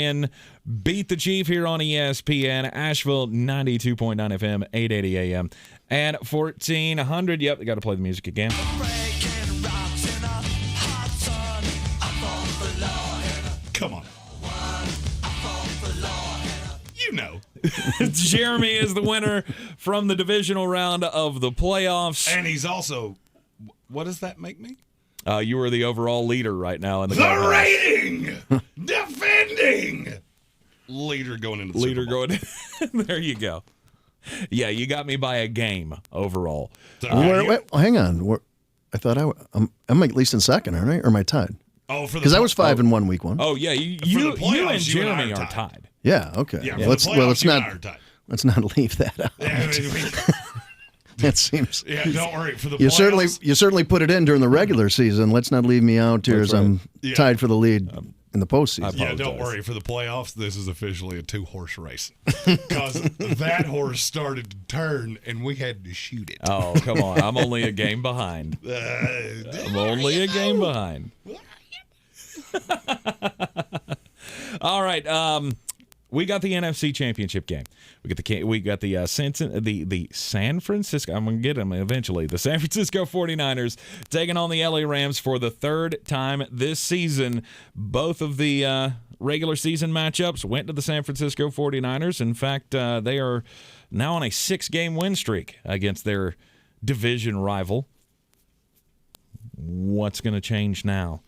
And Beat the Chief here on ESPN, Asheville 92.9 FM, 880 AM, and 1400. Yep, they got to play the music again. Come on. You know. Jeremy is the winner from the divisional round of the playoffs. And he's also, what does that make me? You are the overall leader right now in the rating, defending leader going into the leader Super Bowl. going. There you go. Yeah, you got me by a game overall. Wait, hang on. I thought I'm at least in second, aren't I? Or am I tied? Oh, for because I was 5-1 week one. Oh yeah, you and Jeremy are tied. Yeah. Okay. Yeah. Let's not leave that out. That seems. Yeah, don't worry. For the playoffs, you certainly put it in during the regular season. Let's not leave me out here as I'm tied for the lead in the postseason. Yeah, don't worry. For the playoffs, this is officially a 2-horse race because that horse started to turn and we had to shoot it. Oh, come on! I'm only a game behind. I'm only a game behind. All right. We got the NFC Championship game. We got the San Francisco. I'm gonna get them eventually. The San Francisco 49ers taking on the LA Rams for the third time this season. Both of the regular season matchups went to the San Francisco 49ers. In fact, they are now on a 6-game win streak against their division rival. What's going to change now?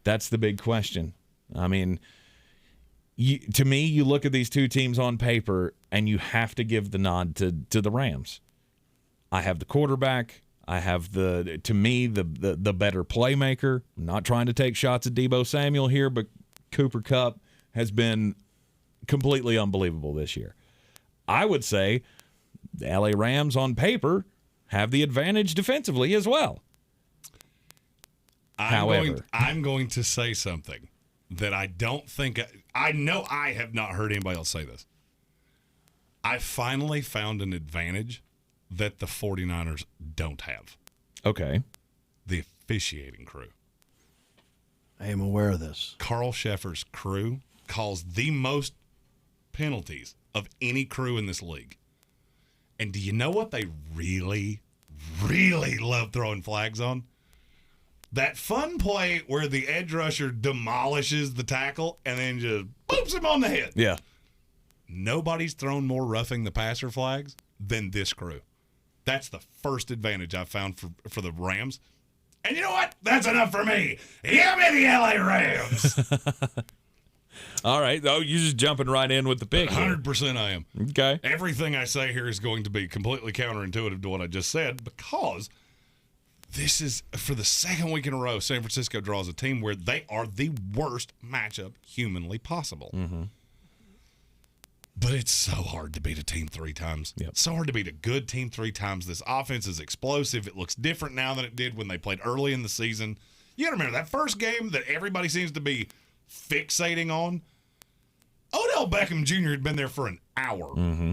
That's the big question. I mean, to me, you look at these two teams on paper, and you have to give the nod to the Rams. I have the quarterback. I have the better playmaker. I'm not trying to take shots at Deebo Samuel here, but Cooper Kupp has been completely unbelievable this year. I would say the LA Rams on paper have the advantage defensively as well. I'm going to say something that I don't think I know. I have not heard anybody else say this. I finally found an advantage that the 49ers don't have. Okay. The officiating crew. I am aware of this. Carl Sheffer's crew calls the most penalties of any crew in this league. And do you know what they really, really love throwing flags on? That fun play where the edge rusher demolishes the tackle and then just boops him on the head. Yeah. Nobody's thrown more roughing the passer flags than this crew. That's the first advantage I found for the Rams. And you know what? That's enough for me. Give me the LA Rams. All right. Oh, you're just jumping right in with the pick. 100% I am. Okay. Everything I say here is going to be completely counterintuitive to what I just said because this is, for the second week in a row, San Francisco draws a team where they are the worst matchup humanly possible. Mm-hmm. But it's so hard to beat a team 3 times. Yep. It's so hard to beat a good team 3 times. This offense is explosive. It looks different now than it did when they played early in the season. You got to remember that first game that everybody seems to be fixating on. Odell Beckham Jr. had been there for an hour. Mm-hmm.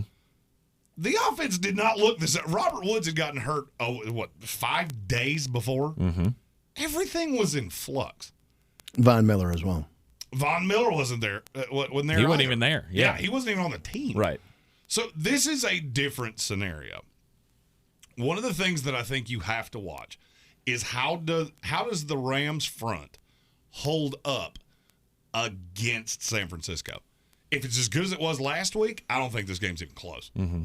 The offense did not look the same. Robert Woods had gotten hurt, 5 days before? Mm-hmm. Everything was in flux. Von Miller as well. Von Miller wasn't there. Wasn't there he wasn't either. even there. Yeah, he wasn't even on the team. Right. So this is a different scenario. One of the things that I think you have to watch is how does the Rams front hold up against San Francisco? If it's as good as it was last week, I don't think this game's even close. Mm-hmm.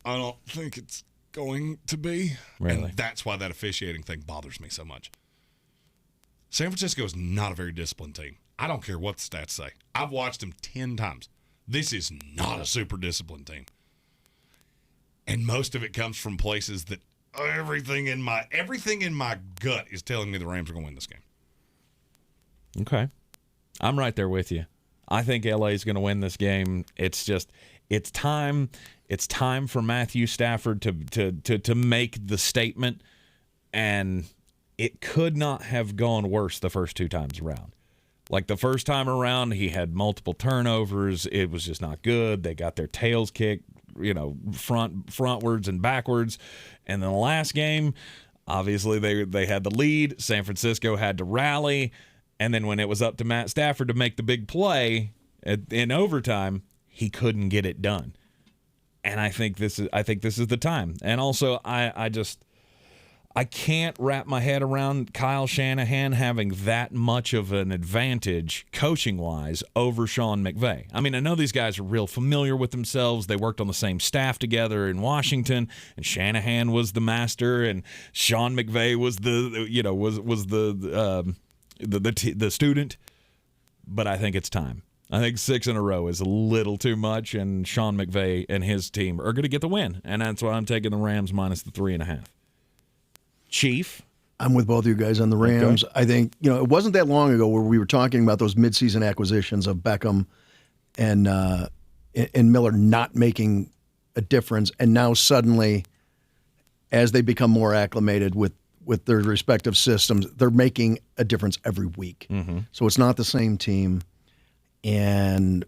I don't think it's going to be. Really? And that's why that officiating thing bothers me so much. San Francisco is not a very disciplined team. I don't care what the stats say. I've watched them 10 times. This is not a super disciplined team. And most of it comes from places that everything in my gut is telling me the Rams are going to win this game. Okay. I'm right there with you. I think LA is going to win this game. It's time for Matthew Stafford to make the statement, and it could not have gone worse the first 2 times around. Like the first time around, he had multiple turnovers. It was just not good. They got their tails kicked, frontwards and backwards. And then the last game, obviously they had the lead. San Francisco had to rally. And then when it was up to Matt Stafford to make the big play, In overtime, he couldn't get it done. And I think this is the time. And also, I can't wrap my head around Kyle Shanahan having that much of an advantage coaching-wise over Sean McVay. I mean, I know these guys are real familiar with themselves. They worked on the same staff together in Washington, and Shanahan was the master, and Sean McVay was the student. But I think it's time. I think 6 in a row is a little too much, and Sean McVay and his team are going to get the win, and that's why I'm taking the Rams minus the 3.5. Chief? I'm with both of you guys on the Rams. Okay. I think, it wasn't that long ago where we were talking about those midseason acquisitions of Beckham and Miller not making a difference. And now suddenly, as they become more acclimated with their respective systems, they're making a difference every week. Mm-hmm. So it's not the same team. And,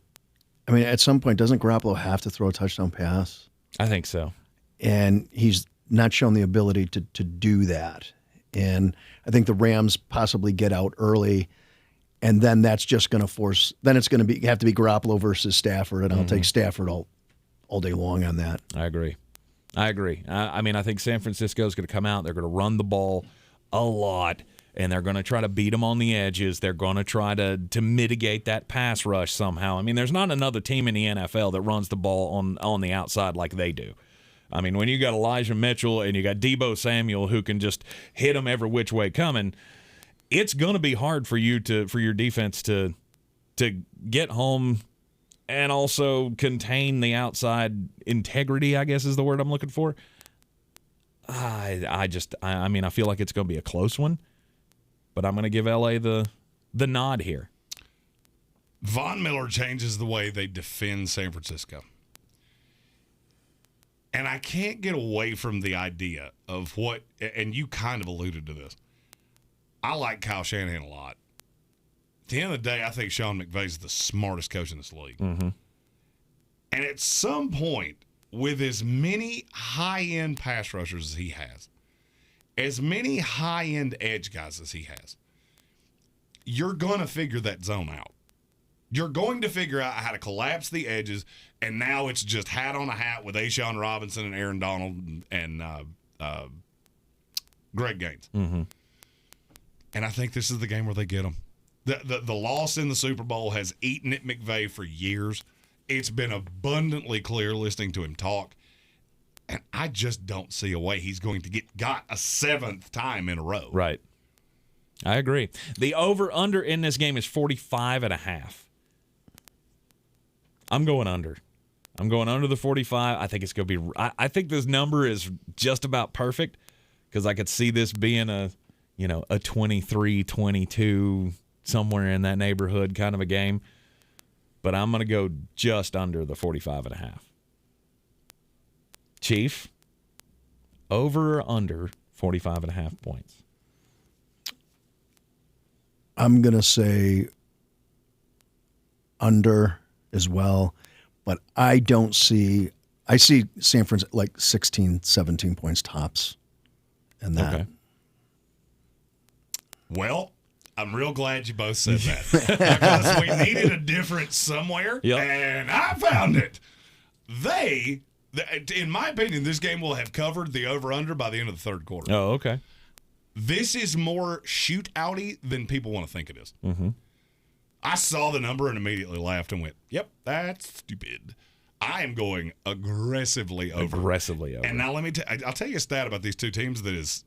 I mean, at some point, doesn't Garoppolo have to throw a touchdown pass? I think so. And he's not shown the ability to do that. And I think the Rams possibly get out early, and then that's just going to force – then it's going to have to be Garoppolo versus Stafford, and I'll take Stafford all day long on that. I agree. I mean, I think San Francisco is going to come out. They're going to run the ball a lot, and they're going to try to beat them on the edges. They're going to try to mitigate that pass rush somehow. I mean, there's not another team in the NFL that runs the ball on the outside like they do. I mean, when you got Elijah Mitchell and you got Deebo Samuel who can just hit them every which way coming, it's going to be hard for your defense to get home and also contain the outside integrity, I guess is the word I'm looking for. I feel like it's going to be a close one, but I'm going to give LA the nod here. Von Miller changes the way they defend San Francisco. And I can't get away from the idea of what, and you kind of alluded to this. I like Kyle Shanahan a lot. At the end of the day, I think Sean McVay is the smartest coach in this league. Mm-hmm. And at some point, with as many high-end pass rushers as he has, as many high-end edge guys as he has, you're going to figure that zone out. You're going to figure out how to collapse the edges, and now it's just hat on a hat with A'Shaun Robinson and Aaron Donald and Greg Gaines. Mm-hmm. And I think this is the game where they get them. The loss in the Super Bowl has eaten at McVay for years. It's been abundantly clear listening to him talk, and I just don't see a way he's going to got a 7th time in a row. Right. I agree. The over-under in this game is 45.5. I'm going under. I'm going under the 45. I think it's going to be. I think this number is just about perfect because I could see this being a 23-22 somewhere in that neighborhood kind of a game. But I'm going to go just under the 45.5. Chief, over or under 45.5 points? I'm going to say under as well, but I see San Francisco like 16, 17 points tops in that. Okay. Well, I'm real glad you both said that because we needed a difference somewhere, and I found it. In my opinion, this game will have covered the over-under by the end of the third quarter. Oh, okay. This is more shootout-y than people want to think it is. Mm-hmm. I saw the number and immediately laughed and went, yep, that's stupid. I am going aggressively over. And now I'll tell you a stat about these two teams that is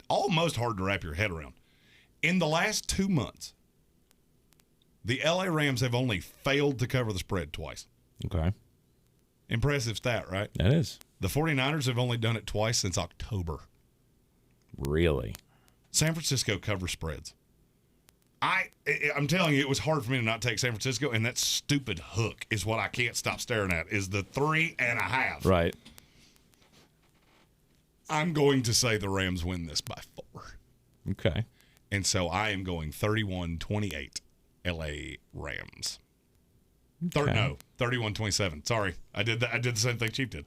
almost hard to wrap your head around. In the last 2 months, the LA Rams have only failed to cover the spread twice. Okay. Impressive stat, right? That is. The 49ers have only done it twice since October. Really? San Francisco covers spreads. I'm telling you, it was hard for me to not take San Francisco, and that stupid hook is what I can't stop staring at, is the 3.5. Right. I'm going to say the Rams win this by 4. Okay. And so I am going 31-28 L.A. Rams. Okay. No, 31-27. Sorry. I did the same thing Chief did.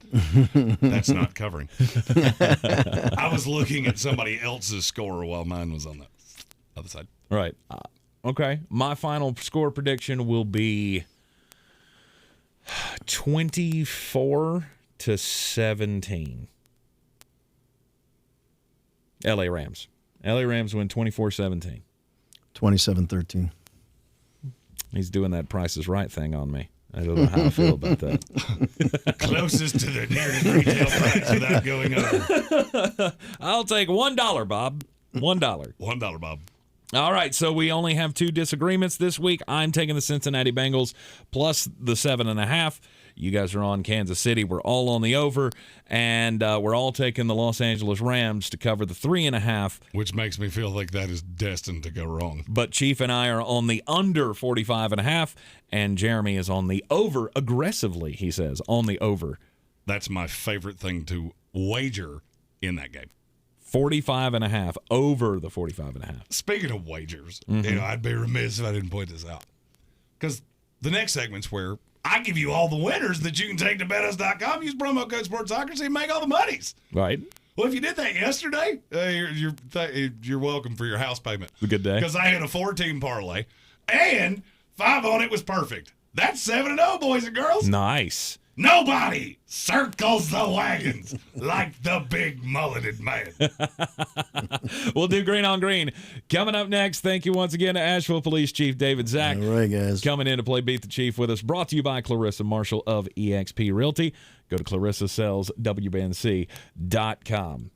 That's not covering. I was looking at somebody else's score while mine was on the other side. Right. Okay. My final score prediction will be 24-17. LA Rams. LA Rams win 24-17. 27-13. He's doing that Price is Right thing on me. I don't know how I feel about that. Closest to the nearest retail price without going over. I'll take $1, Bob. $1. $1, Bob. All right, so we only have 2 disagreements this week. I'm taking the Cincinnati Bengals plus the 7.5. You guys are on Kansas City. We're all on the over, and we're all taking the Los Angeles Rams to cover the 3.5. Which makes me feel like that is destined to go wrong. But Chief and I are on the under 45.5, and Jeremy is on the over aggressively, he says, on the over. That's my favorite thing to wager in that game. 45.5, over the 45.5. Speaking of wagers, I'd be remiss if I didn't point this out. Because the next segment's where I give you all the winners that you can take to betus.com. Use promo code SportsSoccer and make all the monies. Right. Well, if you did that yesterday, you're welcome for your house payment. It's a good day. Because I had a 4-team parlay, and 5 on it was perfect. That's 7-0, boys and girls. Nice. Nobody circles the wagons like the big mulleted man. We'll do Green on Green. Coming up next, thank you once again to Asheville Police Chief David Zach. All right, guys. Coming in to play Beat the Chief with us. Brought to you by Clarissa Marshall of eXp Realty. Go to clarissasellswbnc.com.